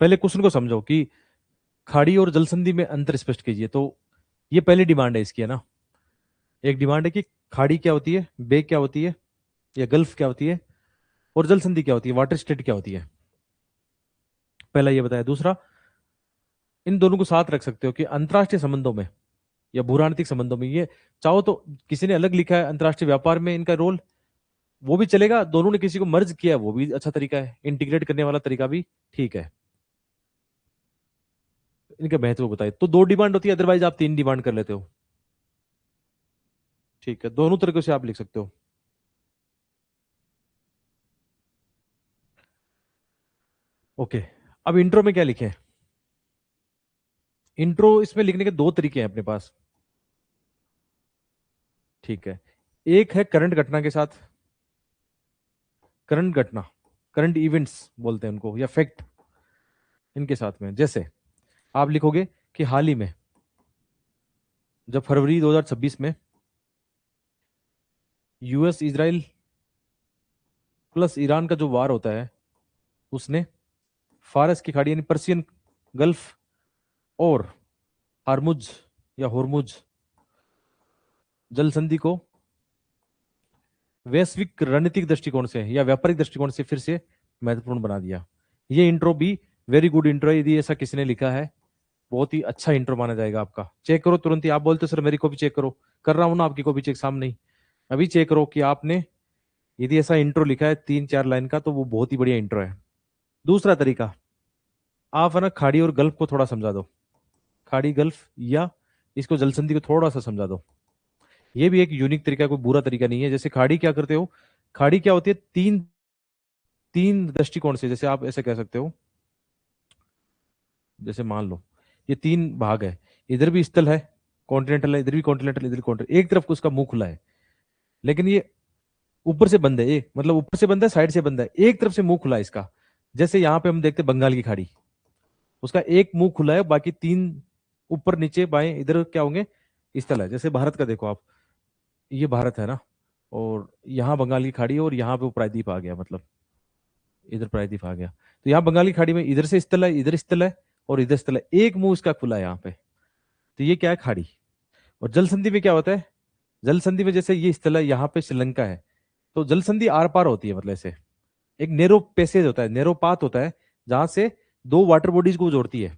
पहले क्वेश्चन को समझो कि खाड़ी और जल संधि में अंतर स्पष्ट कीजिए। तो ये पहली डिमांड है इसकी, है ना। एक डिमांड है कि खाड़ी क्या होती है, बे क्या होती है, या गल्फ क्या होती है, और जल संधि क्या होती है, वाटर स्टेट क्या होती है। पहला ये बताया। दूसरा, इन दोनों को साथ रख सकते हो कि अंतर्राष्ट्रीय संबंधों में या भूराणितिक संबंधों में, ये चाहो तो किसी ने अलग लिखा है अंतर्राष्ट्रीय व्यापार में इनका रोल, वो भी चलेगा। दोनों ने किसी को मर्ज किया है, वो भी अच्छा तरीका है। इंटीग्रेट करने वाला तरीका भी ठीक है। इनका महत्व बताइए। तो दो डिमांड होती है, अदरवाइज आप तीन डिमांड कर लेते हो। ठीक है, दोनों तरीकों से आप लिख सकते हो। ओके, अब इंट्रो में क्या लिखे। इंट्रो इसमें लिखने के दो तरीके हैं अपने पास। ठीक है, एक है करंट घटना के साथ, करंट घटना, करंट इवेंट्स बोलते हैं उनको, या फैक्ट, इनके साथ में। जैसे आप लिखोगे कि हाल ही में, जब फरवरी 2026 में यूएस इजराइल प्लस ईरान का जो वार होता है, उसने फारस की खाड़ी यानी पर्सियन गल्फ और हारमुज या होरमुज जल संधि को वैश्विक रणनीतिक दृष्टिकोण से या व्यापारिक दृष्टिकोण से फिर से महत्वपूर्ण बना दिया। ये इंट्रो भी वेरी गुड इंट्रो है। यदि ऐसा किसी ने लिखा है, बहुत ही अच्छा इंट्रो माना जाएगा आपका। चेक करो तुरंत ही। आप बोलते हो सर मेरी कॉपी चेक करो, कर रहा हूं ना आपकी कॉपी चेक सामने ही। अभी चेक करो कि आपने यदि ऐसा इंट्रो लिखा है 3-4 लाइन का, तो वो बहुत ही बढ़िया इंट्रो है। दूसरा तरीका, आप है ना खाड़ी और गल्फ को थोड़ा समझा दो। खाड़ी गल्फ या इसको जल संधि को थोड़ा सा समझा दो। ये भी एक यूनिक तरीका है, कोई बुरा तरीका नहीं है। जैसे खाड़ी क्या करते हो, खाड़ी क्या होती है, तीन तीन दृष्टिकोण से। जैसे आप ऐसे कह सकते हो, जैसे मान लो ये तीन भाग है, इधर भी स्थल है, कॉन्टिनेंटल है, इधर भी कॉन्टिनेंटल, इधर भी कॉन्टिनेंटल, एक तरफ को उसका मुंह खुला है, लेकिन ये ऊपर से बंद है। एक मतलब ऊपर से बंद है, साइड से बंद है, एक तरफ से मुंह खुला है इसका। जैसे यहाँ पे हम देखते हैं बंगाल की खाड़ी, उसका एक मुंह खुला है, बाकी तीन ऊपर नीचे बाएं इधर क्या होंगे, स्थल है। जैसे भारत का देखो आप, ये भारत है ना, और यहाँ बंगाल की खाड़ी है, और यहाँ पे वो प्रायद्वीप आ गया, मतलब इधर प्रायद्वीप आ गया। तो यहाँ बंगाल की खाड़ी में इधर से स्थल है, इधर स्थल है, और इधर स्थल है, एक मुंह इसका खुला है यहाँ पे। तो ये क्या है, खाड़ी। और जल संधि में क्या होता है, जल संधि में जैसे ये स्थल है, यहाँ पे श्रीलंका है, तो जल संधि आर पार होती है। मतलब ऐसे एक नेरो पैसेज होता है, नेरो पाथ होता है, जहां से दो वाटर बॉडीज को जोड़ती है।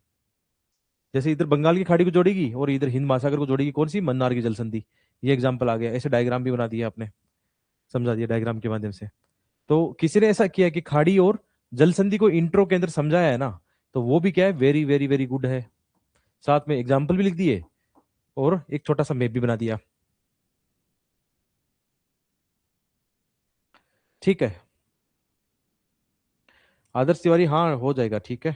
जैसे इधर बंगाल की खाड़ी को जोड़ेगी और इधर हिंद महासागर को जोड़ेगी, कौन सी, मन्नार की जल संधि। ये एग्जाम्पल आ गया। ऐसे डायग्राम भी बना दिया आपने, समझा दिया डायग्राम के माध्यम से। तो किसी ने ऐसा किया कि खाड़ी और जल संधि को इंट्रो के अंदर समझाया है ना, तो वो भी क्या है, वेरी वेरी वेरी गुड है। साथ में एग्जाम्पल भी लिख दिए और एक छोटा सा मैप भी बना दिया। ठीक है आदर्श तिवारी, हाँ हो जाएगा, ठीक है।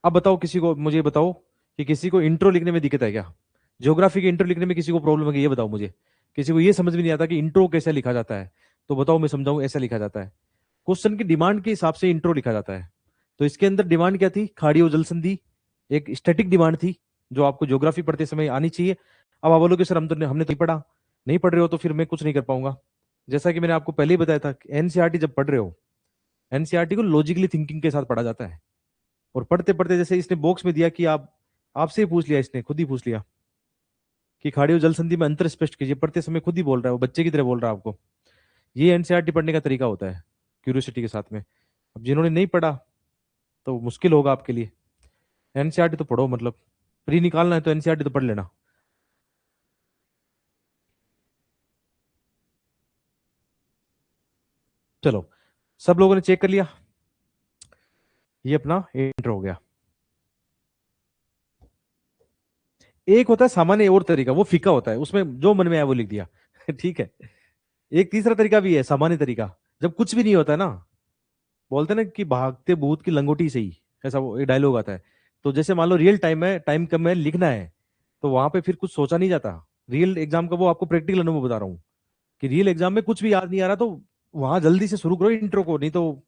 अब बताओ, किसी को मुझे बताओ कि किसी को इंट्रो लिखने में दिक्कत है क्या। ज्योग्राफी के इंट्रो लिखने में किसी को प्रॉब्लम है क्या? ये बताओ मुझे। किसी को ये समझ में नहीं आता कि इंट्रो कैसे लिखा जाता है, तो बताओ मैं समझाऊं। ऐसा लिखा जाता है, क्वेश्चन की डिमांड के हिसाब से इंट्रो लिखा जाता है। तो इसके अंदर डिमांड क्या थी, खाड़ी और जल संधि, एक स्टैटिक डिमांड थी जो आपको ज्योग्राफी पढ़ते समय आनी चाहिए। अब आप बोलोगे सर हमने तो नहीं पढ़ा। नहीं पढ़ रहे हो तो फिर मैं कुछ नहीं कर पाऊंगा। जैसा कि मैंने आपको पहले ही बताया था, एनसीईआरटी जब पढ़ रहे हो, एनसीईआरटी को लॉजिकली थिंकिंग के साथ पढ़ा जाता है। और पढ़ते पढ़ते जैसे इसने बॉक्स में दिया कि आप, आपसे ही पूछ लिया, इसने खुद ही पूछ लिया कि खाड़ी और जल संधि में अंतर स्पष्ट कीजिए, पढ़ते समय खुद ही बोल रहा है, वो बच्चे की तरह बोल रहा है आपको। ये एनसीईआरटी पढ़ने का तरीका होता है, क्यूरियोसिटी के साथ में। अब जिन्होंने नहीं पढ़ा तो मुश्किल होगा आपके लिए। एनसीईआरटी तो पढ़ो, मतलब प्री निकालना है तो एनसीईआरटी तो पढ़ लेना। चलो, सब लोगों ने चेक कर लिया। ये अपना इंटर हो गया। एक होता है सामान्य और तरीका, वो फीका होता है, उसमें जो मन में आया वो लिख दिया। ठीक है। एक तीसरा तरीका भी है, सामान्य तरीका, जब कुछ भी नहीं होता है ना। बोलते हैं ना कि भागते भूत की लंगोटी से ही, ऐसा वो एक डायलॉग आता है। तो जैसे मान लो रियल टाइम है, टाइम कम है, लिखना है, तो वहां पे फिर कुछ सोचा नहीं जाता। रियल एग्जाम का वो आपको प्रैक्टिकल अनुभव बता रहा हूँ कि रियल एग्जाम में कुछ भी याद नहीं आ रहा, तो वहां जल्दी से शुरू करो इंट्रो को, नहीं तो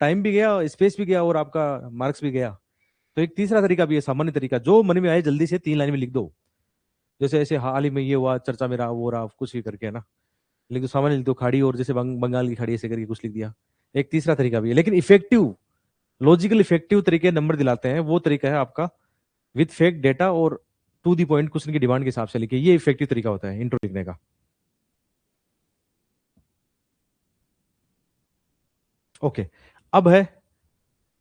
टाइम भी गया, स्पेस भी गया, और आपका मार्क्स भी गया। तो एक तीसरा तरीका भी है, सामान्य तरीका, जो मन में आए जल्दी से 3 लाइन में लिख दो। जैसे ऐसे हाल ही में ये हुआ, चर्चा में रहा, वो रहा, कुछ भी करके, है ना। लिख दो, सामान्य लिख दो, खाड़ी और जैसे बंगाल की खाड़ी, ऐसे करके कुछ लिख दिया। एक तीसरा तरीका भी है, लेकिन इफेक्टिव, लॉजिकल इफेक्टिव तरीके नंबर दिलाते हैं वो तरीका है आपका विथ फेक डेटा और टू दी पॉइंट क्वेश्चन की डिमांड के हिसाब से लिखे, ये इफेक्टिव तरीका होता है इंट्रो लिखने का। ओके, अब है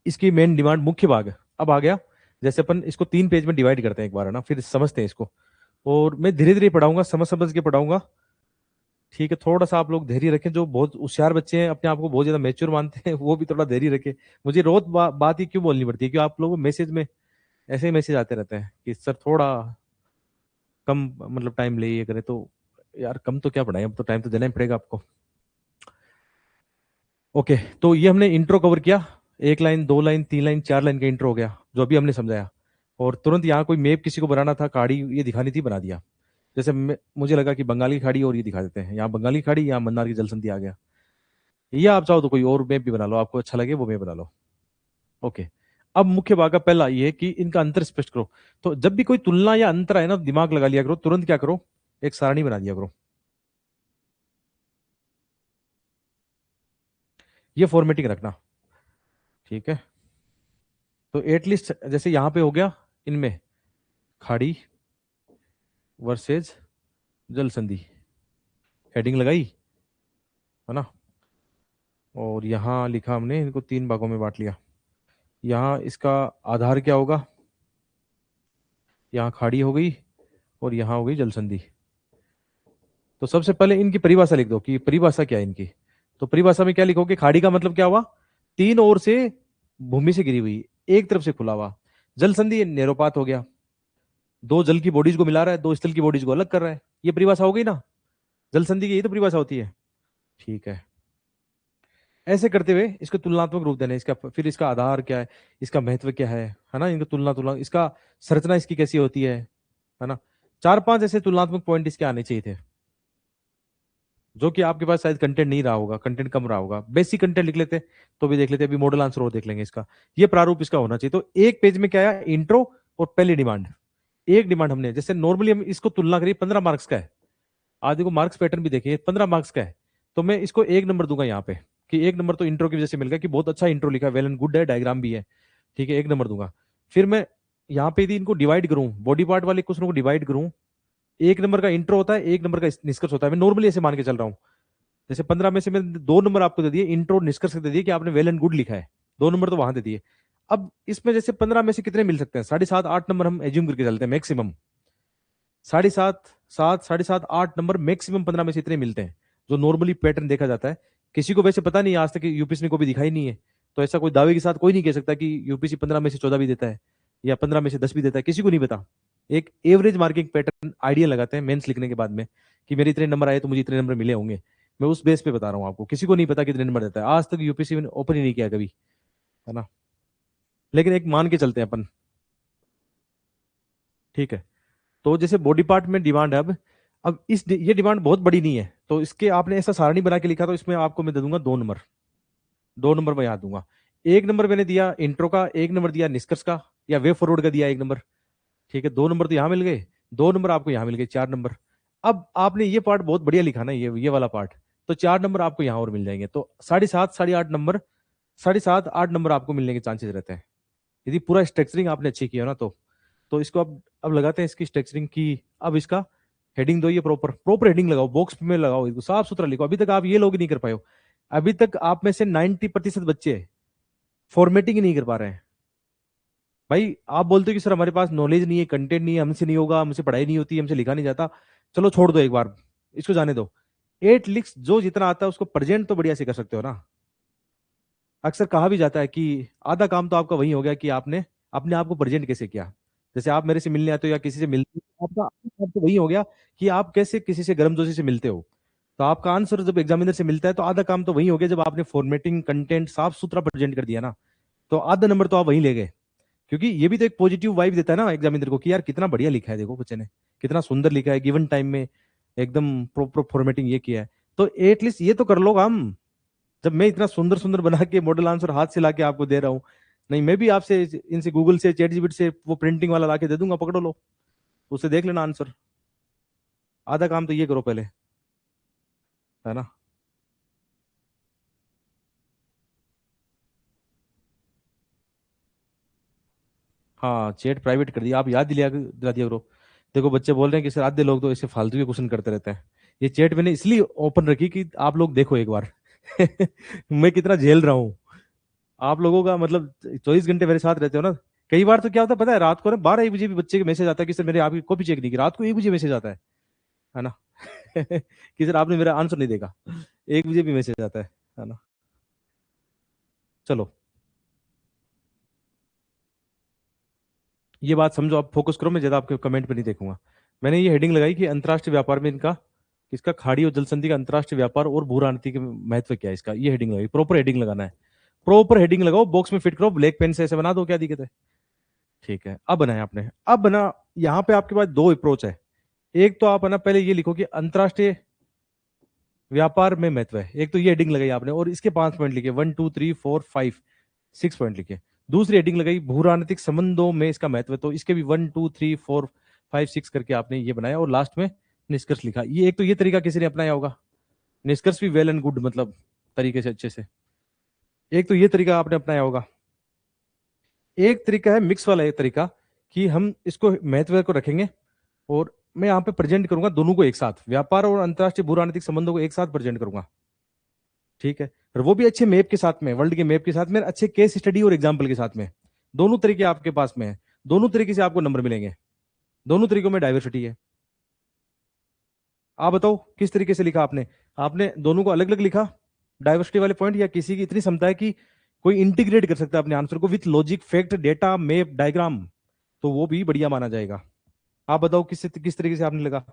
इसकी मेन डिमांड, मुख्य भाग अब आ गया। जैसे अपन इसको 3 पेज में डिवाइड करते हैं एक बार, है ना, फिर समझते हैं इसको। और मैं धीरे धीरे पढ़ाऊंगा, समझ समझ के पढ़ाऊंगा, ठीक है। थोड़ा सा आप लोग धैर्य रखें, जो बहुत होशियार बच्चे हैं, अपने आप को बहुत ज्यादा मैच्योर मानते हैं, वो भी थोड़ा धैर्य रखें। मुझे रोज बात ही क्यों बोलनी पड़ती है, क्योंकि आप लोगों को मैसेज में ऐसे ही मैसेज आते रहते हैं कि सर थोड़ा कम मतलब टाइम ले ये करें, तो यार कम तो क्या पढ़ाएं, अब तो टाइम तो देना ही पड़ेगा आपको। ओके, तो ये हमने इंट्रो कवर किया, 1 लाइन 2 लाइन 3 लाइन 4 लाइन का इंट्रो हो गया जो अभी हमने समझाया। और तुरंत यहाँ कोई मैप किसी को बनाना था, खाड़ी ये दिखानी थी, बना दिया। जैसे मुझे लगा कि बंगाली खाड़ी और ये दिखा देते हैं, यहाँ बंगाली खाड़ी, यहाँ मन्नार की जलसंधि आ गया। या आप चाहो तो कोई और मैप भी बना लो, आपको अच्छा लगे वो मैप बना लो। ओके, अब मुख्य भाग का पहला ये है कि इनका अंतर स्पष्ट करो। तो जब भी कोई तुलना या अंतर है ना, दिमाग लगा लिया करो, तुरंत क्या करो, एक सारणी बना दिया करो। ये फॉर्मेटिंग रखना, ठीक है। तो एटलीस्ट जैसे यहाँ पे हो गया, इनमें खाड़ी वर्सेज जल संधि, हेडिंग लगाई, है ना। और यहाँ लिखा हमने, इनको 3 भागों में बांट लिया। यहाँ इसका आधार क्या होगा, यहाँ खाड़ी हो गई और यहाँ हो गई जल संधि। तो सबसे पहले इनकी परिभाषा लिख दो कि परिभाषा क्या है इनकी। तो परिभाषा में क्या लिखोगे, खाड़ी का मतलब क्या हुआ, तीन ओर से भूमि से घिरी हुई, एक तरफ से खुला हुआ। जल संधि नेरोपात हो गया, दो जल की बॉडीज को मिला रहा है, दो स्थल की बॉडीज को अलग कर रहा है। ये परिभाषा हो गई ना, जल संधि की यही तो परिभाषा होती है, ठीक है। ऐसे करते हुए इसको तुलनात्मक रूप देना है, इसका फिर इसका आधार क्या है, इसका महत्व क्या है ना, इनका तुलना तुलना, इसका संरचना इसकी कैसी होती है ना। 4-5 ऐसे तुलनात्मक पॉइंट इसके आने चाहिए थे, जो कि आपके पास शायद कंटेंट नहीं रहा होगा, कंटेंट कम रहा होगा। बेसिक कंटेंट लिख लेते तो भी देख लेते, अभी मॉडल आंसर और देख लेंगे इसका। ये प्रारूप इसका होना चाहिए। तो एक पेज में क्या है, इंट्रो और पहली डिमांड। एक डिमांड हमने, जैसे नॉर्मली हम इसको तुलना करिए, 15 मार्क्स का है। आज देखो मार्क्स पैटर्न भी देखिए, 15 मार्क्स का है। तो मैं इसको 1 नंबर दूंगा यहाँ पे, कि 1 नंबर तो इंट्रो की वजह से मिल गया, कि बहुत अच्छा इंट्रो लिखा है, वेल एंड गुड है, डायग्राम भी है, ठीक है, 1 नंबर दूंगा। फिर मैं यहाँ पे यदि इनको डिवाइड करूं, बॉडी पार्ट वाले क्वेश्चन को डिवाइड करूं, 1 नंबर का इंट्रो होता है, 1 नंबर का निष्कर्ष होता है। मैं नॉर्मली ऐसे मान के चल रहा हूँ। जैसे 15 में से मैं 2 नंबर आपको दे दिए, इंट्रो निष्कर्ष दे दिए कि आपने वेल एंड गुड लिखा है, 2 नंबर तो वहां दे दिए। अब इसमें जैसे 15 में से कितने मिल सकते हैं, 7.5-8 नंबर हम एज्यूम करके चलते हैं मैक्सिमम। 7.5, 7, 7.5, 8 नंबर मैक्सिमम 15 में से इतने मिलते हैं, जो नॉर्मली पैटर्न देखा जाता है। किसी को वैसे पता नहीं, आज तक यूपीएससी ने को भी दिखाई नहीं है, तो ऐसा कोई दावे के साथ कोई नहीं कह सकता कि यूपीएससी 15 में से 14 भी देता है या 15 में से 10 भी देता है, किसी को नहीं पता। एक एवरेज मार्किंग पैटर्न आइडिया लगाते हैं मेंस लिखने के बाद में, कि मेरे इतने नंबर आए तो मुझे इतने नंबर मिले होंगे। मैं उस बेस पे बता रहा हूँ आपको, किसी को नहीं पता कितने नंबर देता है, आज तक यूपीएससी ने ओपन ही नहीं किया कभी, है ना। लेकिन एक मान के चलते हैं अपन, ठीक है। तो जैसे बॉडी पार्ट में डिमांड है, अब ये डिमांड बहुत बड़ी नहीं है, तो इसके आपने ऐसा सारणी बना के लिखा, तो इसमें आपको मैं दे दूंगा 2 नंबर। 2 नंबर मैं यहाँ दूंगा। 1 नंबर मैंने दिया इंट्रो का, 1 नंबर दिया निष्कर्ष का या वे फॉरवर्ड का दिया 1 नंबर, ठीक है। 2 नंबर तो यहाँ मिल गए, 2 नंबर आपको यहाँ मिल गए, 4 नंबर। अब आपने ये पार्ट बहुत बढ़िया लिखा ना, ये वाला पार्ट, तो 4 नंबर आपको यहाँ और मिल जाएंगे। तो 7.5, 8.5 नंबर, 7.5-8 नंबर आपको मिलने के चांसेस रहते हैं, यदि पूरा स्ट्रक्चरिंग आपने अच्छी किया ना तो इसको अब लगाते हैं इसकी स्ट्रक्चरिंग की। अब इसका हेडिंग दो, ये प्रॉपर प्रॉपर हेडिंग लगाओ, बॉक्स में लगाओ, इसको साफ सुथरा लिखो। अभी तक आप ये लोग ही नहीं कर पाए हो, अभी तक आप में से 90% बच्चे फॉर्मेटिंग ही नहीं कर पा रहे हैं। भाई आप बोलते हो कि सर हमारे पास नॉलेज नहीं है, कंटेंट नहीं है, हमसे नहीं होगा, हमसे पढ़ाई नहीं होती, हमसे लिखा नहीं जाता। चलो छोड़ दो एक बार, इसको जाने दो। एट लिक्स जो जितना आता है उसको प्रेजेंट तो बढ़िया से कर सकते हो ना। अक्सर कहा भी जाता है कि आधा काम तो आपका वही हो गया कि आपने अपने आप को प्रेजेंट कैसे किया। जैसे आप मेरे से मिलने आते हो या किसी से मिलते हो, आपका आप तो वही हो गया कि आप कैसे किसी से गर्मजोशी से मिलते हो। तो आपका आंसर जब एग्जामिनर से मिलता है तो आधा काम तो वही हो गया, जब आपने फॉर्मेटिंग कंटेंट साफ सुथरा प्रेजेंट कर दिया ना, तो आधा नंबर तो आप वहीं ले गए। क्योंकि ये भी तो एक पॉजिटिव वाइब देता है ना एग्जामिनर को, कि यार कितना बढ़िया लिखा है, देखो बच्चे ने कितना सुंदर लिखा है, गिवन टाइम में एकदम प्रॉपर फॉर्मेटिंग ये किया है। तो एटलीस्ट ये तो कर लो काम, जब मैं इतना सुंदर सुंदर बना के मॉडल आंसर हाथ से लाके आपको दे रहा हूँ। नहीं, मैं भी आपसे इनसे गूगल से चैट जीपीटी से वो प्रिंटिंग वाला लाके दे दूंगा, पकड़ो लो, उससे देख लेना आंसर। आधा काम तो ये करो पहले, है ना। हाँ, चैट प्राइवेट कर दिया, आप याद दिला दिया करो। देखो बच्चे बोल रहे हैं कि सर आधे लोग तो ऐसे फालतू के क्वेश्चन करते रहते हैं। ये चैट मैंने इसलिए ओपन रखी कि आप लोग देखो एक बार मैं कितना झेल रहा हूँ आप लोगों का, मतलब 24 घंटे मेरे साथ रहते हो ना। कई बार तो क्या होता है पता है, रात को ना 12-1 बजे भी बच्चे के मैसेज आता है कि सर मेरे आपकी कॉपी चेक नहीं की, रात को 1 बजे मैसेज आता है ना कि सर आपने मेरा आंसर नहीं देखा, 1 बजे भी मैसेज आता है ना। चलो ये बात समझो, आप फोकस करो, मैं ज्यादा आपके कमेंट पे नहीं देखूंगा। मैंने ये हेडिंग लगाई कि अंतर्राष्ट्रीय व्यापार में इनका, इसका खाड़ी और जल संधि का अंतर्राष्ट्रीय व्यापार और भू राजनीति के महत्व क्या है इसका, ये हेडिंग लगाई। प्रॉपर हेडिंग लगाना है, प्रॉपर हेडिंग लगाओ, बॉक्स में फिट करो, ब्लैक पेन से ऐसे बना दो, क्या दिक्कत है। ठीक है, अब बनाया आपने, अब बना। यहाँ पे आपके पास दो अप्रोच है। एक तो आप है ना पहले ये लिखो कि अंतर्राष्ट्रीय व्यापार में महत्व है, एक तो ये हेडिंग लगाई आपने और इसके 5 पॉइंट लिखे, 1 2 3 4 5 6 पॉइंट लिखे। दूसरी हेडिंग लगाई भू राजनीतिक संबंधों में इसका महत्व है, तो इसके भी 1 2 3 4 5 6 करके आपने ये बनाया और लास्ट में निष्कर्ष लिखा। ये एक तो ये तरीका किसी ने अपनाया होगा, निष्कर्ष भी वेल एंड गुड, मतलब तरीके से अच्छे से। एक तो ये तरीका आपने अपनाया होगा। एक तरीका है मिक्स वाला, एक तरीका कि हम इसको महत्व को रखेंगे और मैं यहाँ पे प्रेजेंट करूंगा दोनों को एक साथ, व्यापार और अंतर्राष्ट्रीय भू राजनीतिक संबंधों को एक साथ प्रेजेंट करूंगा। ठीक है, और वो भी अच्छे मैप के साथ में, वर्ल्ड के मैप के साथ में, अच्छे केस स्टडी और एग्जाम्पल के साथ में। दोनों तरीके आपके पास में है, दोनों तरीके से आपको नंबर मिलेंगे, दोनों तरीकों में डाइवर्सिटी है। आप बताओ किस तरीके से लिखा आपने, आपने दोनों को अलग अलग लिखा डाइवर्सिटी वाले पॉइंट, या किसी की इतनी क्षमता है कि कोई इंटीग्रेट कर सकता है अपने आंसर को with logic, fact, data, map, diagram, तो वो भी बढ़िया माना जाएगा। आप बताओ किस तरीके से आपने लगा।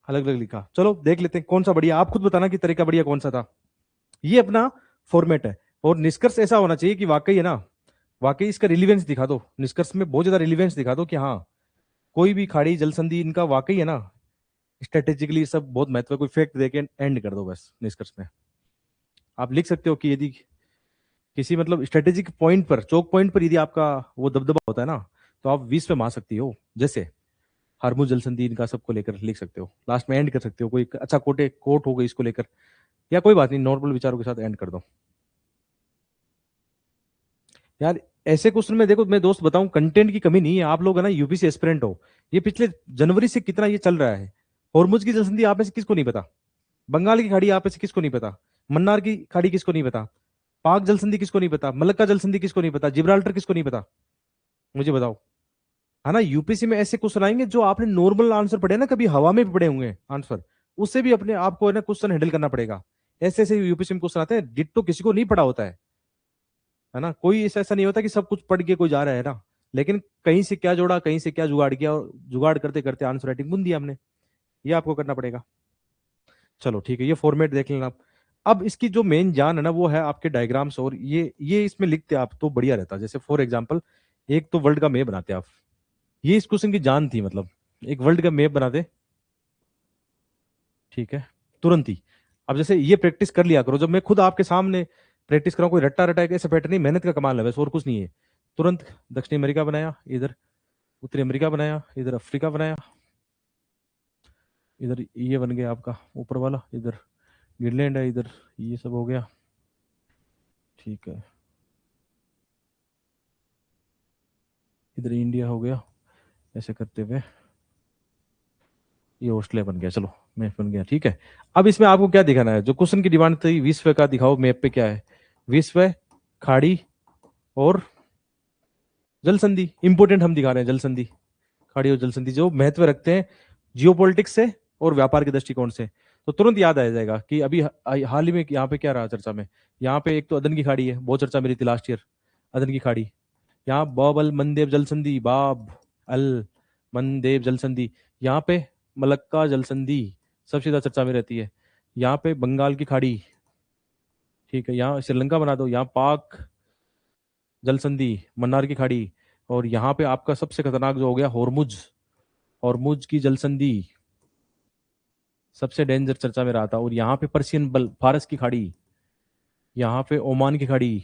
अलग अलग लिखा, चलो देख लेते हैं कौन सा बढ़िया, आप खुद बताना कि तरीका बढ़िया कौन सा था। ये अपना फॉर्मेट है, और निष्कर्ष ऐसा होना चाहिए कि वाकई है ना, वाकई इसका रिलीवेंस दिखा दो, निष्कर्ष में बहुत ज्यादा रिलीवेंस दिखा दो कि हाँ कोई भी खाड़ी जल संधि इनका वाकई है ना, स्ट्रेटेजिकली सब बहुत महत्व है, कोई फैक्ट देके एंड कर दो बस निष्कर्ष में। आप लिख सकते हो कि यदि किसी मतलब स्ट्रेटेजिक पॉइंट पर, चौक पॉइंट पर यदि आपका वो दबदबा होता है ना, तो आप 20 पे मार सकती हो, जैसे हरमुज जल संधि इनका सबको लेकर लिख सकते हो, लास्ट में एंड कर सकते हो, कोई अच्छा कोट हो गई इसको लेकर, या कोई बात नहीं नॉर्मल विचारों के साथ एंड कर दो। यार ऐसे क्वेश्चन में देखो, मैं दोस्त बताऊं, कंटेंट की कमी नहीं है, आप लोग है ना यूपीसी एस्पिरेंट हो, ये पिछले जनवरी से कितना ये चल रहा है। हॉर्मुज की जलसंधि आप में से किसको नहीं पता, बंगाल की खाड़ी आप में से किसको नहीं पता, मन्नार की खाड़ी किसको नहीं पता, पाक जलसंधि किसको नहीं पता, मलक्का जलसंधि किसको नहीं पता, जिब्राल्टर किसको नहीं पता, मुझे बताओ। है ना, यूपीसी में ऐसे क्वेश्चन आएंगे जो आपने नॉर्मल आंसर पढ़े ना, कभी हवा में भी पढ़े होंगे आंसर, उससे भी अपने आपको है ना क्वेश्चन हैंडल करना पड़ेगा। ऐसे ऐसे यूपीसी में क्वेश्चन आते हैं, डिट्टो किसी को नहीं पढ़ा होता है ना, कोई ऐसा नहीं होता कि सब कुछ पढ़ के कोई जा रहा है ना, लेकिन कहीं से क्या जोड़ा, कहीं से क्या जुगाड़ किया, और जुगाड़ करते करते आंसर राइटिंग बुन दिया हमने, ये आपको करना पड़ेगा। चलो ठीक है, ये फॉर्मेट देख लेना आप। अब इसकी जो मेन जान है ना, वो है आपके डायग्राम्स, और ये इसमें लिखते आप तो बढ़िया रहता। जैसे फॉर एग्जांपल, एक तो वर्ल्ड का मैप बनाते आप, ये इस क्वेश्चन की जान थी, मतलब एक वर्ल्ड का मैप बनाते। ठीक है, तुरंत ही। अब जैसे ये प्रैक्टिस कर लिया करो, जब मैं खुद आपके सामने प्रैक्टिस कराऊं, कोई रट्टा रटा ऐसे पैटर्न नहीं, मेहनत का कमाल है वैसे, और कुछ नहीं है। तुरंत दक्षिणी अमेरिका बनाया, इधर उत्तरी अमेरिका बनाया, इधर अफ्रीका बनाया, इधर ये बन गया आपका ऊपर वाला, इधर ग्रीनलैंड है, इधर ये सब हो गया। ठीक है, इधर इंडिया हो गया, ऐसे करते हुए ये ऑस्ट्रेलिया बन गया। चलो मैप बन गया, ठीक है। अब इसमें आपको क्या दिखाना है, जो क्वेश्चन की डिमांड थी, विश्व का दिखाओ मैप पे क्या है, विश्व, खाड़ी और जल संधि, इंपोर्टेंट हम दिखा रहे हैं जल संधि, खाड़ी और जल संधि जो महत्व रखते हैं जियोपॉलिटिक्स से और व्यापार के दृष्टिकोण से। तो तुरंत याद आ जाएगा कि अभी हाल ही में यहाँ पे क्या रहा चर्चा में, यहाँ पे एक तो अदन की खाड़ी है, बहुत चर्चा मेरी थी लास्ट ईयर, अदन की खाड़ी। यहाँ बाब अल मंदेब जल संधि, बाब अल मंदेब जल संधि, यहाँ पे मलक्का जल संधि सबसे ज्यादा चर्चा में रहती है। यहाँ पे बंगाल की खाड़ी, ठीक है, यहाँ श्रीलंका बना दो, यहाँ पाक जल संधि, मन्नार की खाड़ी, और यहाँ पे आपका सबसे खतरनाक जो हो गया हॉर्मुज, हॉर्मुज की जल संधि सबसे डेंजर चर्चा में रहा था। और यहाँ पे पर्शियन बल फारस की खाड़ी, यहाँ पे ओमान की खाड़ी,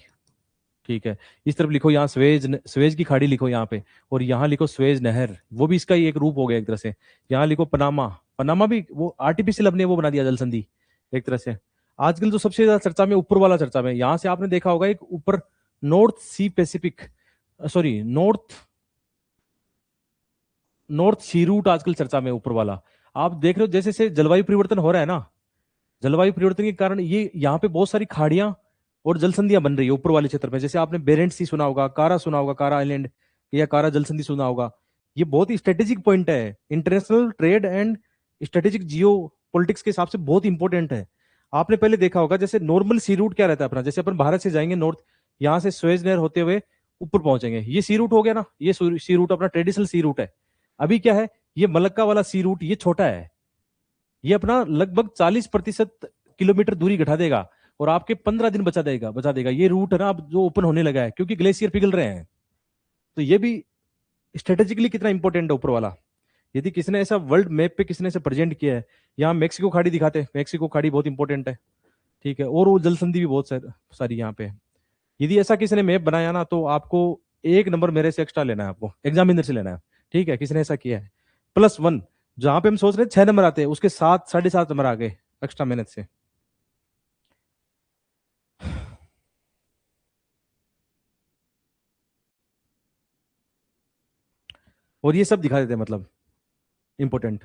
ठीक है। इस तरफ लिखो यहाँ स्वेज की खाड़ी लिखो यहाँ पे, और यहाँ लिखो स्वेज नहर, वो भी इसका ही एक रूप हो गया एक तरह से। यहाँ लिखो पनामा, पनामा भी वो आर्टिफिशियल अपने वो बना दिया जल संधि एक तरह से। आजकल तो सबसे ज्यादा चर्चा में ऊपर वाला चर्चा में, यहाँ से आपने देखा होगा एक ऊपर नॉर्थ सी पैसिफिक, सॉरी नॉर्थ सी रूट आजकल चर्चा में ऊपर वाला। आप देख रहे हो जैसे जैसे जलवायु परिवर्तन हो रहा है ना, जलवायु परिवर्तन के कारण ये यहाँ पे बहुत सारी खाड़ियां और जलसंधियां बन रही है ऊपर वाले क्षेत्र में। जैसे आपने बेरेंट सी सुना होगा, कारा आइलैंड या कारा जलसंधि सुना होगा। ये बहुत ही स्ट्रेटेजिक पॉइंट है, international trade and strategic Jio politics के हिसाब से बहुत इंपॉर्टेंट है। आपने पहले देखा होगा जैसे नॉर्मल सी रूट क्या रहता है अपना, जैसे अपन भारत से जाएंगे नॉर्थ, यहाँ से स्वेज नहर होते हुए ऊपर पहुंचेंगे, ये सी रूट हो गया ना, ये सी रूट अपना ट्रेडिशनल सी रूट है। अभी क्या है, ये मलक्का वाला सी रूट ये छोटा है, ये अपना लगभग 40% किलोमीटर दूरी घटा देगा और आपके 15 दिन बचा देगा ये रूट है ना अब जो ओपन होने लगा है, क्योंकि ग्लेशियर पिघल रहे हैं। तो ये भी स्ट्रेटेजिकली कितना इंपॉर्टेंट है ऊपर वाला। यदि किसी ने ऐसा वर्ल्ड मैप पे किसी ने ऐसा प्रेजेंट किया है, यहाँ मैक्सिको खाड़ी दिखाते हैं, मैक्सिको खाड़ी बहुत इंपॉर्टेंट है। ठीक है, और वो जल संधि भी बहुत सारी यहाँ पे है। यदि ऐसा किसी ने मैप बनाया ना, तो आपको 1 नंबर मेरे से एक्स्ट्रा लेना है, आपको एग्जामिनर से लेना है। ठीक है, किसी ने ऐसा किया है +1, जहां पे हम सोच रहे हैं 6 नंबर आते हैं, उसके 7 साढ़े 7 नंबर आ गए एक्स्ट्रा मेहनत से। और ये सब दिखा देते हैं मतलब इंपॉर्टेंट।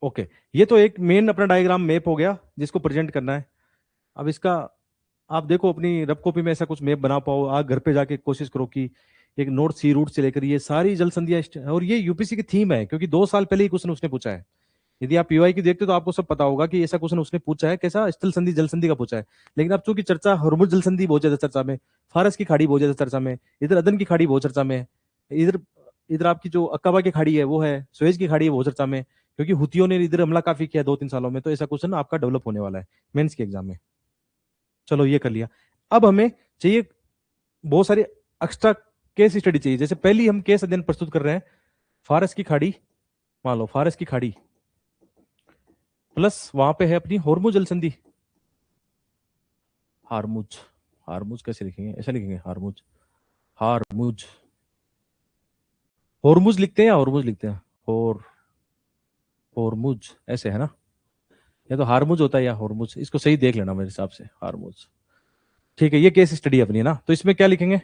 ओके, ये तो एक मेन अपना डायग्राम मैप हो गया जिसको प्रेजेंट करना है। अब इसका आप देखो अपनी रफ कॉपी में ऐसा कुछ मैप बना पाओ, आप घर पे जाके कोशिश करो कि एक नॉर्थ सी रूट से लेकर ये सारी जल संधियां और ये यूपीसी की थीम है, क्योंकि 2 साल पहले ही क्वेश्चन उसने पूछा है। यदि आप पीवाई की देखते हो तो आपको सब पता होगा कि ऐसा क्वेश्चन उसने पूछा है, कैसा स्थल संधि जल संधि का पूछा है। लेकिन अब चूंकि चर्चा हरमुज जल संधि बहुत ज्यादा चर्चा में, फारस की खाड़ी बहुत ज्यादा चर्चा में, इधर अदन की खाड़ी बहुत चर्चा में, इधर इधर आपकी जो अक्काबा की खाड़ी है वो है, सुएज की खाड़ी है वो चर्चा में, क्योंकि हुतियों ने इधर हमला काफी किया 2-3 सालों में। तो ऐसा क्वेश्चन आपका डेवलप होने वाला है मेंस के एग्जाम में। चलो ये कर लिया। अब हमें चाहिए बहुत सारे एक्स्ट्रा केस स्टडी चाहिए। जैसे पहली हम केस अध्ययन प्रस्तुत कर रहे हैं, फारस की खाड़ी, मान लो फारस की खाड़ी प्लस वहां पे है अपनी होर्मुज जल संधि, हारमुज, हारमुज कैसे लिखेंगे, ऐसा लिखेंगे हारमुज, हारमुज, होर्मुज लिखते हैं या होर्मुज लिखते हैं, होर्मुज ऐसे है ना, या तो हारमुज होता है या होर्मुज, इसको सही देख लेना मेरे हिसाब से, हारमुज। ठीक है, ये केस स्टडी अपनी है ना, तो इसमें क्या लिखेंगे,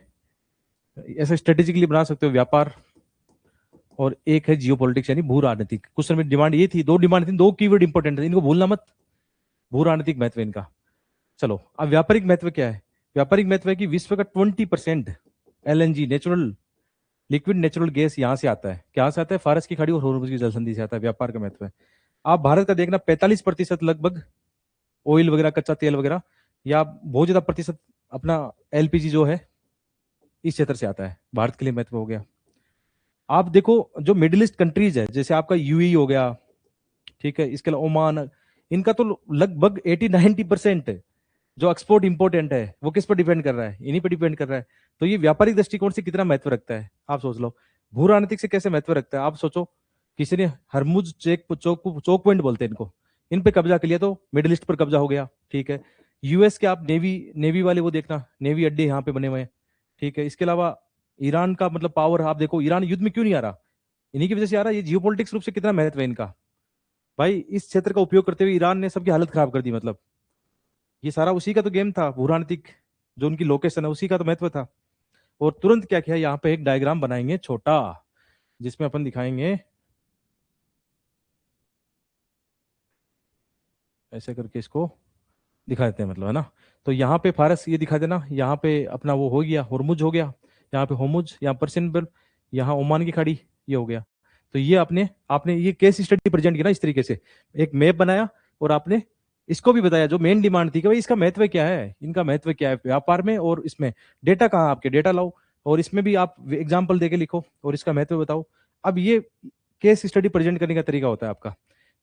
ऐसे स्ट्रेटेजिकली बना सकते हो व्यापार, और एक है जियो पॉलिटिक्स यानी भू राजनीतिक। क्वेश्चन में डिमांड ये थी, 2 डिमांड थी, 2 कीवर्ड इंपॉर्टेंट है, इनको भूलना मत, भू राजनीतिक महत्व इनका। चलो अब व्यापारिक महत्व क्या है, व्यापारिक महत्व है कि विश्व का 20% LNG natural liquid natural gas यहाँ से आता है, क्या से आता है, फारस की खाड़ी और होर्मुज की जलसंधि से आता है, व्यापार का महत्व है। आप भारत का देखना 45% लगभग ऑयल वगैरह कच्चा तेल वगैरह, या बहुत ज्यादा प्रतिशत अपना LPG जो है इस क्षेत्र से आता है, भारत के लिए महत्व हो गया। आप देखो जो मिडिल ईस्ट कंट्रीज है, जैसे आपका यूएई हो गया, ठीक है, इसके अलावा ओमान, इनका तो लगभग 80-90% जो एक्सपोर्ट इंपोर्टेंट है वो किस पर डिपेंड कर रहा है, इन्हीं पर डिपेंड कर रहा है। तो ये व्यापारिक दृष्टिकोण से कितना महत्व रखता है आप सोच लो, भू राजनीतिक से कैसे महत्व रखता है आप सोचो। किसी ने हरमुज चौक पॉइंट बोलते हैं इनको, इन पे कब्जा कर लिया तो मिडिल ईस्ट पर कब्जा हो गया। ठीक है, यूएस के आप नेवी वाले वो देखना, नेवी अड्डे यहाँ पे बने हुए हैं। ठीक है, इसके अलावा ईरान का मतलब पावर आप देखो, ईरान युद्ध में क्यों नहीं आ रहा, इन्हीं की वजह से आ रहा है। ये जियोपॉलिटिक्स रूप से कितना महत्व है इनका, भाई इस क्षेत्र का उपयोग करते हुए ईरान ने सबकी हालत खराब कर दी, मतलब ये सारा उसी का तो गेम था, भूराणितिक जो उनकी लोकेशन है उसी का तो महत्व था। और तुरंत क्या किया, यहाँ पे एक डायग्राम बनाएंगे छोटा, जिसमें अपन दिखाएंगे ऐसे करके, इसको दिखा देते हैं मतलब, है ना। तो यहाँ पे फारस ये दिखा देना, यहाँ पे अपना वो हो गया होर्मुज हो गया, यहाँ पे होमुज, यहाँ पर्शियन गल्फ, यहाँ ओमान की खाड़ी, ये हो गया। तो ये आपने आपने ये केस स्टडी प्रेजेंट किया ना इस तरीके से, एक मैप बनाया और आपने इसको भी बताया जो मेन डिमांड थी कि भाई इसका महत्व क्या है, इनका महत्व क्या है व्यापार में, और इसमें डेटा कहाँ, आपके डेटा लाओ और इसमें भी आप एग्जाम्पल देके लिखो और इसका महत्व बताओ। अब ये केस स्टडी प्रेजेंट करने का तरीका होता है आपका,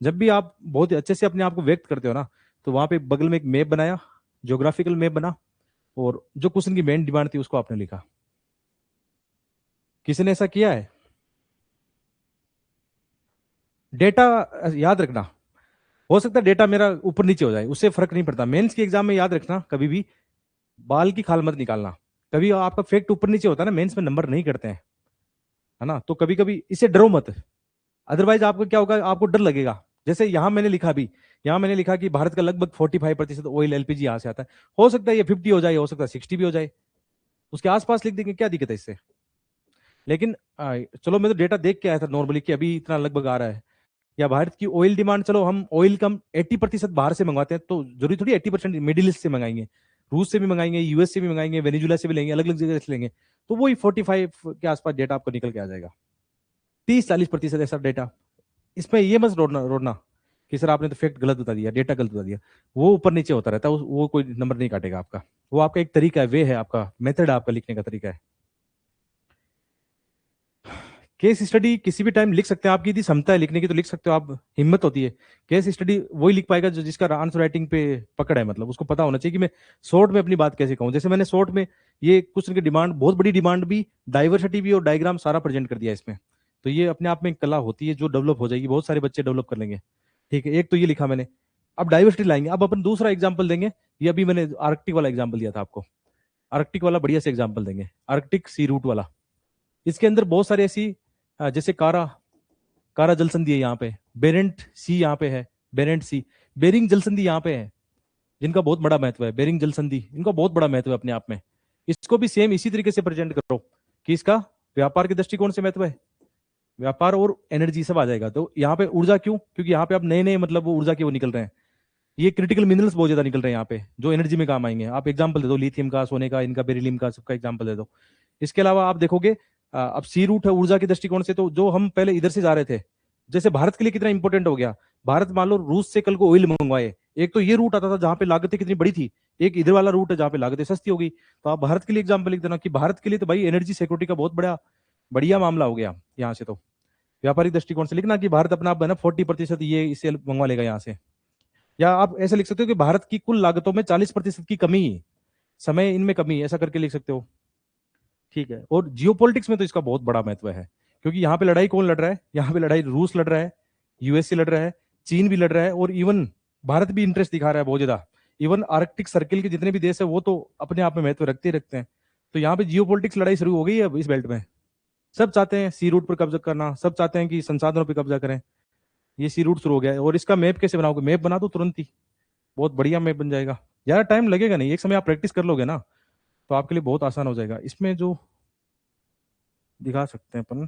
जब भी आप बहुत अच्छे से अपने आप को व्यक्त करते हो ना, तो वहां पे बगल में एक मैप बनाया, ज्योग्राफिकल मैप बना, और जो क्वेश्चन की मेन डिमांड थी उसको आपने लिखा। किसी ने ऐसा किया है, डेटा याद रखना, हो सकता है डेटा मेरा ऊपर नीचे हो जाए, उससे फर्क नहीं पड़ता। मेंस के एग्जाम में याद रखना कभी भी, बाल की खाल मत निकालना। कभी आपका फैक्ट ऊपर नीचे होता है ना, मेंस में नंबर नहीं करते हैं, है ना, तो कभी कभी इससे डरो मत। अदरवाइज आपको क्या होगा, आपको डर लगेगा। जैसे यहां मैंने लिखा भी, यहां मैंने लिखा कि भारत का लगभग 45% ऑयल एलपीजी यहां से आता है। हो सकता है ये 50 हो जाए, हो सकता है 60 भी हो जाए, उसके आसपास लिख देंगे, क्या दिक्कत है इससे। लेकिन चलो मैं तो डेटा देख के आया था नॉर्मली कि अभी इतना लगभग आ रहा है। या भारत की ऑयल डिमांड, चलो हम ऑयल कम 80% बाहर से मंगवाते हैं, तो जरूरी थोड़ी 80% मिडिल ईस्ट से मंगाएंगे, रूस से भी मंगाएंगे, यूएस से भी मंगाएंगे, वेनेजुला से भी लेंगे, अलग अलग जगह से लेंगे, तो वही 45 के आसपास डेटा आपको निकल के आ जाएगा। 30-40% ऐसा डेटा। इसमें ये मत रोडना रोडना कि सर आपने तो फैक्ट गलत बता दिया, डेटा गलत बता दिया। वो ऊपर नीचे होता रहता है, वो कोई नंबर नहीं काटेगा आपका। वो आपका एक तरीका है, वे है आपका, मेथड आपका लिखने का तरीका है। केस स्टडी किसी भी टाइम लिख सकते हैं, आपकी यदि क्षमता है लिखने की तो लिख सकते हो आप, हिम्मत होती है। केस स्टडी वही लिख पाएगा जो जिसका आंसर राइटिंग पे पकड़ है, मतलब उसको पता होना चाहिए कि मैं शॉर्ट में अपनी बात कैसे कहूँ। जैसे मैंने शॉर्ट में ये क्वेश्चन की डिमांड, बहुत बड़ी डिमांड भी, डाइवर्सिटी भी और डायग्राम सारा प्रेजेंट कर दिया इसमें। तो ये अपने आप में एक कला होती है जो डेवलप हो जाएगी, बहुत सारे बच्चे डेवलप कर लेंगे। ठीक है, एक तो ये लिखा मैंने। अब डाइवर्सिटी लाएंगे, अब अपन दूसरा एग्जाम्पल देंगे। ये अभी मैंने आर्कटिक वाला एग्जाम्पल दिया था आपको, आर्कटिक वाला बढ़िया से एग्जाम्पल देंगे, आर्कटिक सी रूट वाला। इसके अंदर बहुत सारी ऐसी जैसे कारा, कारा जल संधि है यहाँ पे, बेरेंट सी यहाँ पे है, बेरेंट सी, बेरिंग जल संधि यहाँ पे है, जिनका बहुत बड़ा महत्व है, बेरिंग जल संधि, इनका बहुत बड़ा महत्व है अपने आप में। इसको भी सेम इसी तरीके से प्रेजेंट करो कि इसका व्यापार के दृष्टिकोण से महत्व है, व्यापार और एनर्जी सब आ जाएगा। तो यहाँ पे ऊर्जा क्यों, क्योंकि यहाँ पे अब नए नए मतलब वो ऊर्जा के वो निकल रहे हैं, ये क्रिटिकल मिनरल्स बहुत ज्यादा निकल रहे हैं यहाँ पे जो एनर्जी में काम आएंगे। आप एग्जाम्पल दे दो, लिथियम का, सोने का, इनका, बेरिलियम का, सबका एग्जाम्पल दे दो। इसके अलावा आप देखोगे अब सी रूट है ऊर्जा के दृष्टिकोण से, तो जो हम पहले इधर से जा रहे थे, जैसे भारत के लिए कितना इंपॉर्टेंट हो गया। भारत मान लो रूस से कल को ऑयल मंगवाए, एक तो ये रूट आता था जहां पे लागतें कितनी बड़ी थी, एक इधर वाला रूट है जहां पे लागतें सस्ती हो गई। तो आप भारत के लिए एग्जाम्पल लिख देना कि भारत के लिए तो भाई एनर्जी सिक्योरिटी का बहुत बड़ा बढ़िया मामला हो गया यहाँ से। तो व्यापारिक दृष्टिकोण से लिखना कि भारत अपना आप है ना 40% ये इससे मंगवा लेगा यहाँ से। या आप ऐसे लिख सकते हो कि भारत की कुल लागतों में 40% की कमी है, समय इनमें कमी है, ऐसा करके लिख सकते हो। ठीक है, और जियोपॉलिटिक्स में तो इसका बहुत बड़ा महत्व है, क्योंकि यहाँ पे लड़ाई कौन लड़ रहा है, यहाँ पे लड़ाई रूस लड़ रहा है, यूएसए लड़ रहा है, चीन भी लड़ रहा है, और इवन भारत भी इंटरेस्ट दिखा रहा है बहुत ज्यादा। इवन आर्कटिक सर्किल के जितने भी देश है वो तो अपने आप में महत्व रखते ही रखते हैं। तो यहाँ पे जियोपॉलिटिक्स लड़ाई शुरू हो गई है अब इस बेल्ट में। सब चाहते हैं सी रूट पर कब्जा करना, सब चाहते हैं कि संसाधनों पर कब्जा करें। ये सी रूट शुरू हो गया है, और इसका मैप कैसे बनाओगे, मैप बना दो तुरंत ही, बहुत बढ़िया मैप बन जाएगा। ज्यादा टाइम लगेगा नहीं, एक समय आप प्रैक्टिस कर लोगे ना तो आपके लिए बहुत आसान हो जाएगा। इसमें जो दिखा सकते हैं अपन,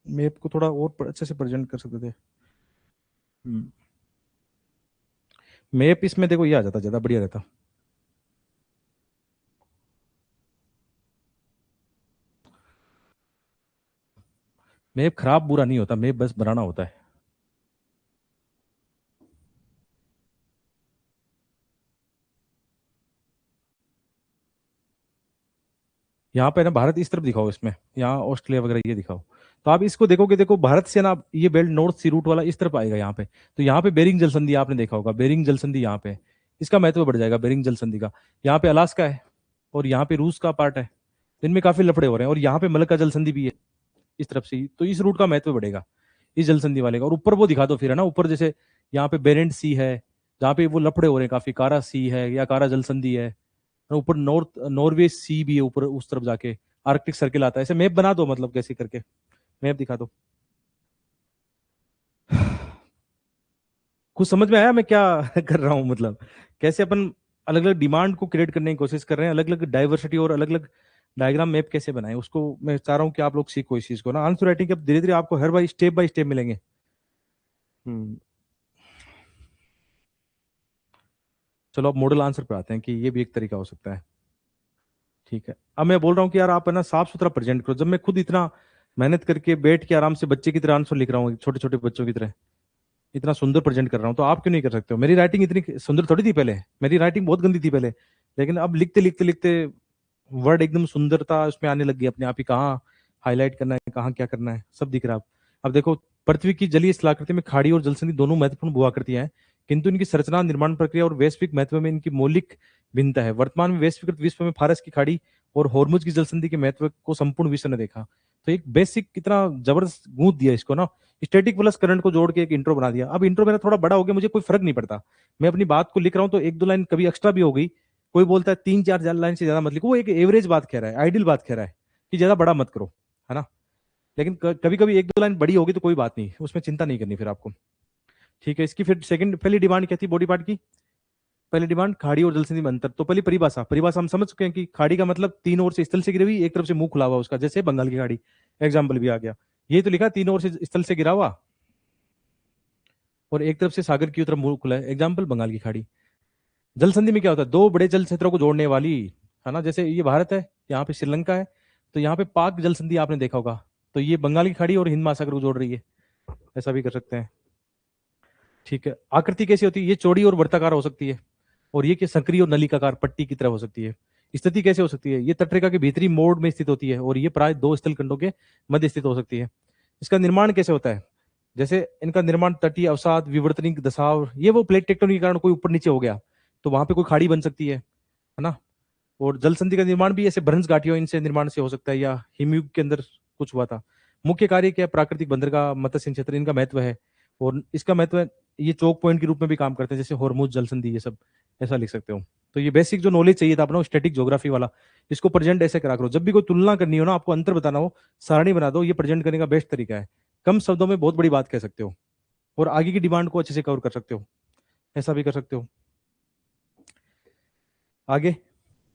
मैप को थोड़ा और अच्छे से प्रेजेंट कर सकते थे। मैप इसमें देखो ये आ जाता, ज्यादा बढ़िया रहता। मैप खराब बुरा नहीं होता, मैप बस बनाना होता है। यहाँ पे ना भारत इस तरफ दिखाओ, इसमें यहाँ ऑस्ट्रेलिया वगैरह ये दिखाओ। तो आप इसको देखोगे, देखो भारत से ना ये बेल्ट नॉर्थ सी रूट वाला इस तरफ आएगा यहाँ पे। तो यहाँ पे बेरिंग जल संधि आपने देखा होगा, बेरिंग जल संधि यहाँ पे, इसका महत्व बढ़ जाएगा बेरिंग जल संधि का। यहाँ पे अलास्का है और यहाँ पे रूस का पार्ट है, इनमें काफी लफड़े हो रहे हैं, और यहाँ पे मलक्का जल संधि भी है इस तरफ से ही, तो इस रूट का महत्व बढ़ेगा इस जल संधि वाले का। और ऊपर वो दिखा दो फिर, है ना, ऊपर जैसे यहाँ पे बेरेंट सी है जहाँ पे वो लफड़े हो रहे हैं काफी, कारा सी है या कारा जल संधि है, ऊपर नॉर्थ नॉर्वे सी भी है ऊपर उस तरफ जाके, आर्कटिक सर्किल आता है। ऐसे मैप बना दो, मतलब कैसे करके मैप दिखा दो। कुछ समझ में आया मैं क्या कर रहा हूँ, मतलब कैसे अपन अलग अलग डिमांड को क्रिएट करने की कोशिश कर रहे हैं, अलग अलग डाइवर्सिटी और अलग अलग डायग्राम मैप कैसे बनाए, उसको मैं चाह रहा हूँ कि आप लोग सीखो इस चीज को ना। आंसर राइटिंग अब धीरे धीरे आपको हर बार स्टेप मिलेंगे। हम्म, चलो अब मॉडल आंसर पे आते हैं कि ये भी एक तरीका हो सकता है। ठीक है, अब मैं बोल रहा हूँ कि यार आप है ना साफ सुथरा प्रेजेंट करो। जब मैं खुद इतना मेहनत करके बैठ के आराम से बच्चे की तरह आंसर लिख रहा हूँ, छोटे छोटे बच्चों की तरह इतना सुंदर प्रेजेंट कर रहा हूँ, तो आप क्यों नहीं कर सकते हो। मेरी राइटिंग इतनी सुंदर थोड़ी थी पहले, मेरी राइटिंग बहुत गंदी थी पहले, लेकिन अब लिखते लिखते लिखते वर्ड एकदम सुंदरता उसमें आने लग गई अपने आप ही। कहाँ हाईलाइट करना है, कहाँ क्या करना है, सब दिख रहा है अब देखो, पृथ्वी की जलीय स्थलाकृति में खाड़ी और जलसंधि दोनों महत्वपूर्ण भू आकृतियां हैं, किंतु इनकी संरचना, निर्माण प्रक्रिया और वैश्विक महत्व में इनकी मौलिक भिन्नता है। वर्तमान में वैश्वीकृत विश्व में फारस की खाड़ी और हॉर्मुज की जलसंधि के महत्व को संपूर्ण विश्व ने देखा। तो एक बेसिक कितना जबरदस्त गूंथ दिया इसको ना, स्टैटिक प्लस करंट को जोड़ के एक इंट्रो बना दिया। अब इंट्रो मेरा थोड़ा बड़ा हो गया, मुझे कोई फर्क नहीं पड़ता, मैं अपनी बात को लिख रहा हूँ तो एक दो लाइन कभी एक्स्ट्रा भी हो गई कोई बोलता है 3-4 लाइन से ज्यादा मत लिखो, वो एक एवरेज बात कह रहा है, आइडियल बात कह रहा है कि ज्यादा बड़ा मत करो, है ना। लेकिन कभी कभी 1-2 लाइन बड़ी होगी तो कोई बात नहीं, उसमें चिंता नहीं करनी फिर आपको। ठीक है, इसकी फिर सेकंड, पहली डिमांड क्या थी बॉडी पार्ट की? पहली डिमांड खाड़ी और जलसंधि में अंतर। तो पहली परिभाषा, परिभाषा हम समझ चुके हैं कि खाड़ी का मतलब तीन ओर से स्थल से गिरी हुई, एक तरफ से मुंह खुला हुआ उसका, जैसे बंगाल की खाड़ी, एग्जाम्पल भी आ गया। ये तो लिखा तीन ओर से स्थल से गिरा हुआ और एक तरफ से सागर की तरफ मुंह खुला है, एग्जाम्पल बंगाल की खाड़ी। जल संधि में क्या होता है? दो बड़े जल क्षेत्रों को जोड़ने वाली, है ना। जैसे ये भारत है, यहाँ पे श्रीलंका है, तो यहाँ पे पाक जल संधि आपने देखा होगा, तो ये बंगाल की खाड़ी और हिंद महासागर को जोड़ रही है, ऐसा भी कर सकते हैं। ठीक है, आकृति कैसी होती है? ये चौड़ी और वर्ताकार हो सकती है, और ये कि सक्रिय और नलिकाकार पट्टी की तरह हो सकती है। स्थिति कैसे हो सकती है? ये तटरेखा के भीतरी मोड़ में स्थित होती है, और ये प्राय दो स्थल खंडों के मध्य स्थित हो सकती है। इसका निर्माण कैसे होता है? जैसे इनका निर्माण तटीय अवसाद, विवर्तनिक दशाव, ये वो प्लेट टेक्टोनिक के कारण कोई ऊपर नीचे हो गया तो वहां पे कोई खाड़ी बन सकती है ना। और जल संधि का निर्माण भी ऐसे भ्रंश घाटियों इनसे निर्माण से हो सकता है, या हिमयुग के अंदर कुछ हुआ था। मुख्य कार्य क्या है? प्राकृतिक बंदरगाह, मत्स्य क्षेत्र, इनका महत्व है। और इसका महत्व, ये चौक पॉइंट के रूप में भी काम करते हैं, जैसे हॉर्मुज जल संधि, ये सब ऐसा लिख सकते हो। तो ये बेसिक जो नॉलेज चाहिए था अपना स्टैटिक ज्योग्राफी वाला, इसको प्रेजेंट ऐसे करा करो। जब भी कोई तुलना करनी हो ना, आपको अंतर बताना हो, सारणी बना दो, ये प्रेजेंट करने का बेस्ट तरीका है। कम शब्दों में बहुत बड़ी बात कह सकते हो, और आगे की डिमांड को अच्छे से कवर कर सकते हो, ऐसा भी कर सकते हो। आगे,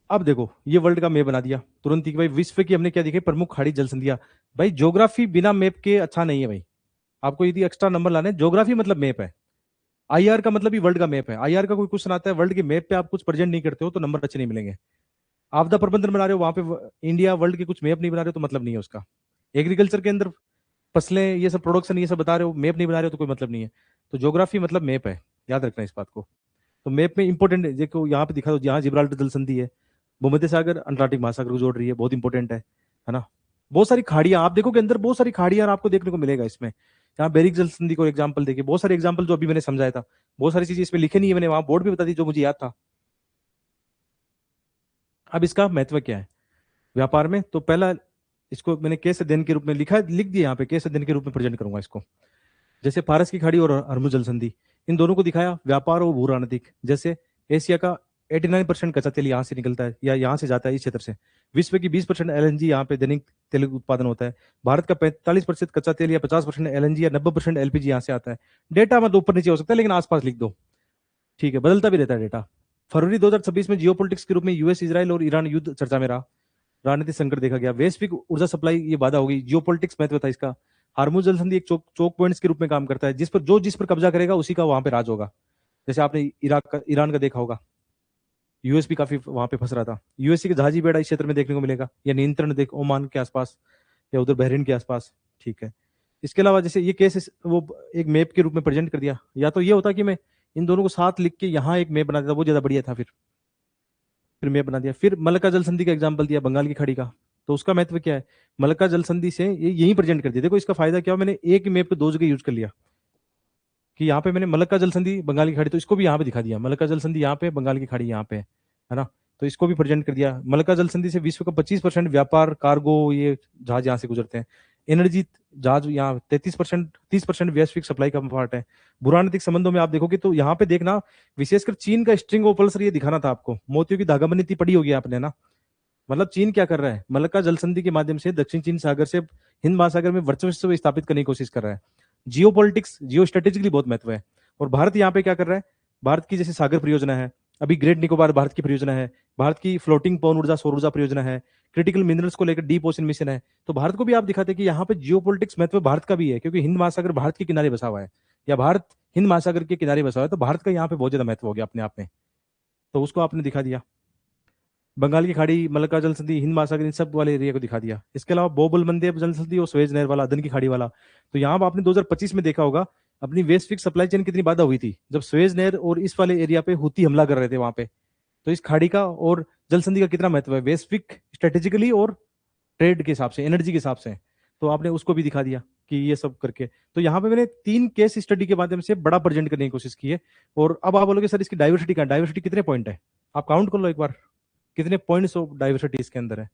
अब देखो ये वर्ल्ड का मैप बना दिया तुरंत ही कि भाई विश्व की हमने क्या दिखे, प्रमुख खाड़ी जल संधियां। भाई ज्योग्राफी बिना मैप के अच्छा नहीं है भाई। आपको यदि एक्स्ट्रा नंबर लाने, ज्योग्राफी मतलब मैप है। आईआर का मतलब भी वर्ल्ड का मैप है। आईआर का कोई क्वेश्चन आता है, वर्ल्ड के मैप पे आप कुछ प्रेजेंट नहीं करते हो तो नंबर अच्छे नहीं मिलेंगे। आपदा प्रबंधन बना रहे हो, वहां पे इंडिया वर्ल्ड के कुछ मैप नहीं बना रहे हो तो मतलब नहीं है उसका। एग्रीकल्चर के अंदर फसलें, ये सब प्रोडक्शन, ये सब बता रहे हो, मैप नहीं बना रहे हो तो कोई मतलब नहीं है। तो ज्योग्राफी मतलब मैप है, याद रखना इस बात को। तो मैप में इंपॉर्टेंट देखो, यहाँ पे दिखा दो, यहाँ जिब्राल्टर जल संधि है, भूमध्य सागर अंटार्कटिक महासागर को जोड़ रही है, बहुत इंपॉर्टेंट है ना। बहुत सारी खाड़ियां आप देखो के अंदर, बहुत सारी खाड़ियां आपको देखने को मिलेगा इसमें। यहाँ बेरिक जल संधि को एग्जाम्पल देखिए, बहुत सारे एग्जाम्पल जो अभी मैंने समझाया था, बहुत सारी चीजें इसमें लिखे नहीं है मैंने, वहां बोर्ड भी बता दी जो मुझे याद था। अब इसका महत्व क्या है व्यापार में? तो पहला, इसको मैंने केस अध्ययन के रूप में लिखा, लिख दिया यहाँ पे, केस अध्ययन के रूप में प्रेजेंट करूंगा इसको। जैसे फारस की खाड़ी और हरमुज जल संधि, इन दोनों को दिखाया। व्यापार और भू राजनीतिक, जैसे एशिया का 89% कच्चा तेल यहाँ से निकलता है या यहाँ से जाता है इस क्षेत्र से। विश्व की 20% एलएनजी यहाँ पे दैनिक तेल उत्पादन होता है। भारत का 45% कच्चा तेल या 50% एलएनजी या 90% एलपीजी यहाँ से आता है। डेटा मतलब ऊपर नीचे हो सकता है, लेकिन आसपास लिख दो, ठीक है, बदलता भी रहता है डेटा। फरवरी 2026 में जियोपॉलिटिक्स के रूप में यूएस, इजराइल और ईरान युद्ध चर्चा में रहा। राजनीतिक संकट देखा गया। वैश्विक ऊर्जा सप्लाई ये बाधा होगी, जियोपॉलिटिक्स महत्व था इसका। हार्मुज जल संधि एक चौक पॉइंट्स के रूप में काम करता है, जिस पर कब्जा करेगा उसी का वहां पे राज होगा। जैसे आपने ईरान का देखा होगा, यूएस भी काफी वहां पे फंस रहा था। यूएससी के जहाजी बेड़ा इस क्षेत्र में देखने को मिलेगा, या नियंत्रण देख ओमान के आसपास या उधर बहरीन के आसपास, ठीक है। इसके अलावा जैसे ये केस वो एक मैप के रूप में प्रेजेंट कर दिया, या तो ये होता कि मैं इन दोनों को साथ लिख के यहाँ एक मैप बना देता, वो ज्यादा बढ़िया था। फिर मैप बना दिया। फिर मलक्का जल संधि का एग्जाम्पल दिया, बंगाल की खाड़ी का। तो उसका महत्व क्या है? मलक्का जल संधि से ये यही प्रेजेंट कर दिया। देखो इसका फायदा क्या, मैंने एक मैप पे दो जगह यूज कर लिया, कि यहाँ पे मैंने मलक्का जल संधि बंगाल की खाड़ी, तो इसको भी यहाँ पे दिखा दिया, मलक्का जल संधि यहाँ पे, बंगाल की खाड़ी यहाँ पे है ना। तो इसको भी प्रेजेंट कर दिया। मलक्का जल संधि से विश्व का 25% व्यापार, कार्गो, ये जहाज यहाँ से गुजरते हैं। एनर्जी जहाज यहाँ 33%, 30% वैश्विक सप्लाई का पार्ट है। बुरानैतिक संबंधों में आप देखोगे तो यहाँ पे देखना, विशेषकर चीन का स्ट्रिंग ऑफ पल्सर ये दिखाना था आपको। मोतियों की धागाबंदी इतनी पड़ी होगी आपने ना। मतलब चीन क्या कर रहा है, मलक्का जल संधि के माध्यम से दक्षिण चीन सागर से हिंद महासागर में वर्चस्व स्थापित करने की कोशिश कर रहा है। जियो पॉलिटिक्स, जियो स्ट्रेटेजिकली बहुत महत्व है। और भारत यहाँ पे क्या कर रहा है? भारत की जैसे सागर परियोजना है, अभी ग्रेट निकोबार भारत की परियोजना है, भारत की फ्लोटिंग पवन ऊर्जा सौर ऊर्जा परियोजना है, क्रिटिकल मिनरल्स को लेकर डीप ओशन मिशन है। तो भारत को भी आप दिखाते हैं कि यहाँ पे जियो पॉलिटिक्स महत्व भारत का भी है, क्योंकि हिंद महासागर भारत के किनारे बसा हुआ है, या भारत हिंद महासागर के किनारे बसा हुआ है, तो भारत का यहाँ पे बहुत ज्यादा महत्व हो गया अपने आप में। तो उसको आपने दिखा दिया। बंगाल की खाड़ी, मलक्का जल संधि, हिंद महासागर, इन सब वाले एरिया को दिखा दिया। इसके अलावा बोबल मंदेब जल संधि और स्वेज नहर वाला, अदन की खाड़ी वाला। तो यहाँ आपने 2025 में देखा होगा अपनी वैश्विक सप्लाई चेन कितनी बाधा हुई थी, जब स्वेज नहर और इस वाले एरिया पे हुती हमला कर रहे थे वहां पे। तो इस खाड़ी का और जल संधि का कितना महत्व है वैश्विक स्ट्रेटेजिकली और ट्रेड के हिसाब से, एनर्जी के हिसाब से। तो आपने उसको भी दिखा दिया कि ये सब करके। तो यहाँ पे मैंने 3 केस स्टडी के माध्यम से बड़ा प्रेजेंट करने की कोशिश की है। और अब आप बोलोगे सर इसकी डाइवर्सिटी का, डाइवर्सिटी कितने पॉइंट है? आप काउंट कर लो एक बार, कितने पॉइंट्स ऑफ डाइवर्सिटी इसके अंदर है।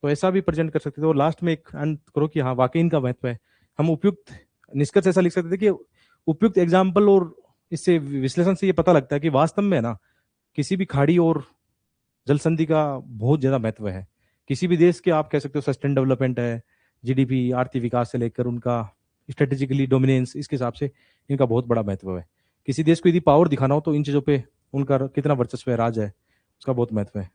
तो ऐसा भी प्रेजेंट कर सकते थे। और लास्ट में एक अंत करो कि हाँ वाकई इनका महत्व है। हम उपयुक्त निष्कर्ष ऐसा लिख सकते थे कि उपयुक्त एग्जाम्पल और इससे विश्लेषण से ये पता लगता है कि वास्तव में ना किसी भी खाड़ी और जल संधि का बहुत ज्यादा महत्व है। किसी भी देश के आप कह सकते हो सस्टेन डेवलपमेंट है, जीडीपी, आर्थिक विकास से लेकर उनका स्ट्रेटेजिकली डोमिनेंस, इसके हिसाब से इनका बहुत बड़ा महत्व है। किसी देश को यदि पावर दिखाना हो तो इन चीजों पे उनका कितना वर्चस्व है, राज है, उसका बहुत महत्व है।